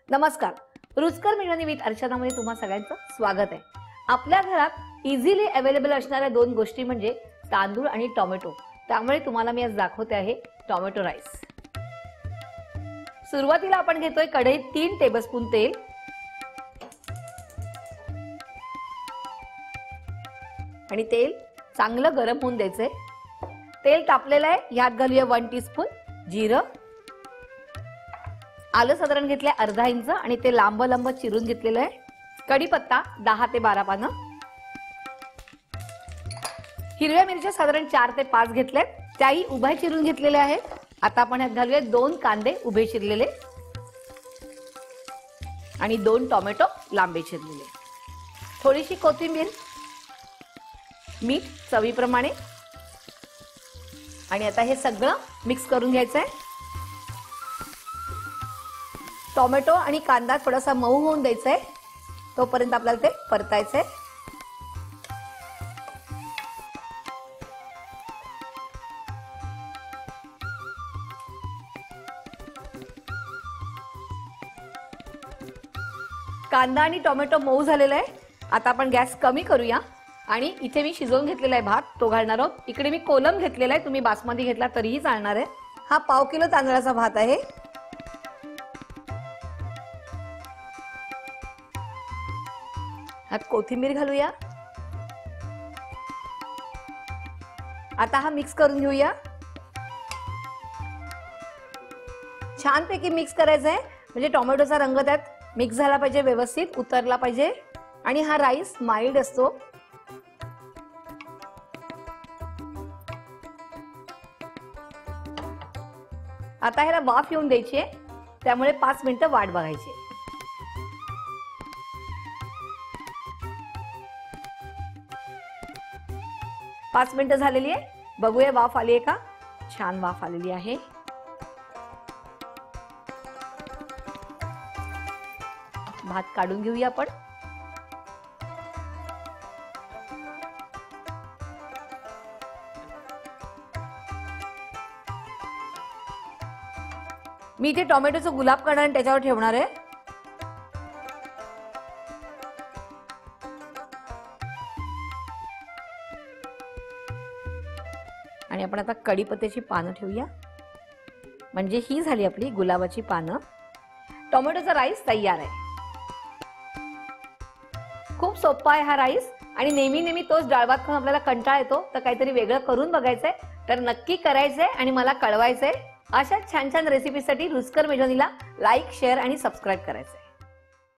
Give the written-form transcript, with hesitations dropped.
नमस्कार, रुचकर मेजवानी विथ अर्चनामध्ये तुम्हा सगळ्यांचं स्वागत आहे। आपल्या घरात इझिली अवेलेबल असणाऱ्या दोन गोष्टी म्हणजे तांदूळ आणि टोमॅटो। त्यामुळे तुम्हाला मी आज दाखवते आहे टोमॅटो राईस। सुरुवातीला आपण घेतोय कढईत 3 टेबलस्पून तेल आणि तेल चांगलं गरम होऊन द्यायचंय। तेल तापलेलं आहे, यात घालूया 1 टीस्पून जिरं, आलं साधारण घेतले अर्धा इंच आणि ते लांब लांब चिरून घेतलेलं आहे। कढीपत्ता 10 ते 12 पानं, हिरव्या मिरच्या साधारण 4 ते 5 घेतल्यात, त्याही उभ्या चिरून घेतलेल्या आहेत। आता आपण यात घालूया 2 कांदे उभे चिरलेले आणि 2 टोमॅटो लांबे चिरलेले, थोडीशी कोथिंबीर, मीठ चवीप्रमाणे आणि आता हे सगळं मिक्स करून घ्यायचं आहे। टोमॅटो आणि कांदा थोडासा मऊ होऊन द्यायचा आहे, तोपर्यंत आपल्याला ते परतायचं आहे। कांदा आणि टोमॅटो मऊ झालेला आहे। आता आपण गॅस कमी करूया आणि इथे मी शिजवून घेतलेला आहे भात, तो घालणार आहोत। इकडे मी कोलम घेतलेला आहे, तुम्ही बासमती घेतला तरीही चालणार आहे। हा पाव किलो तांदळाचा भात आहे। यात कोथिंबीर घालूया। आता हा मिक्स करून घेऊया। छानपैकी मिक्स करायचं आहे, म्हणजे टोमॅटोचा रंग त्यात मिक्स झाला पाहिजे, व्यवस्थित उतरला पाहिजे आणि हा राईस माइल्ड असतो। आता ह्याला वाफ येऊन द्यायची आहे, त्यामुळे 5 मिनिटं वाट बघायची। 5 मिनिटं झालेली आहे, बघूया वाफ आली आहे का। छान वाफ आलेली आहे। भात काढून घेऊया आपण। मी इथे टोमॅटोचं गुलाब करणार आणि त्याच्यावर ठेवणार आहे। आणि आपण आता कढीपत्त्याची पानं ठेवूया, म्हणजे ही झाली आपली गुलाबाची पानं। टोमॅटोचा राईस तयार आहे। खूप सोपा आहे हा राईस आणि नेहमी तोच डाळ भात खाऊन आपल्याला कंटाळा येतो, तर काहीतरी वेगळं करून बघायचंय, तर नक्की करायचंय आणि मला कळवायचंय। अशा छान छान रेसिपीसाठी रुचकर मेजवानीला लाईक, शेअर आणि सबस्क्राईब करायचंय।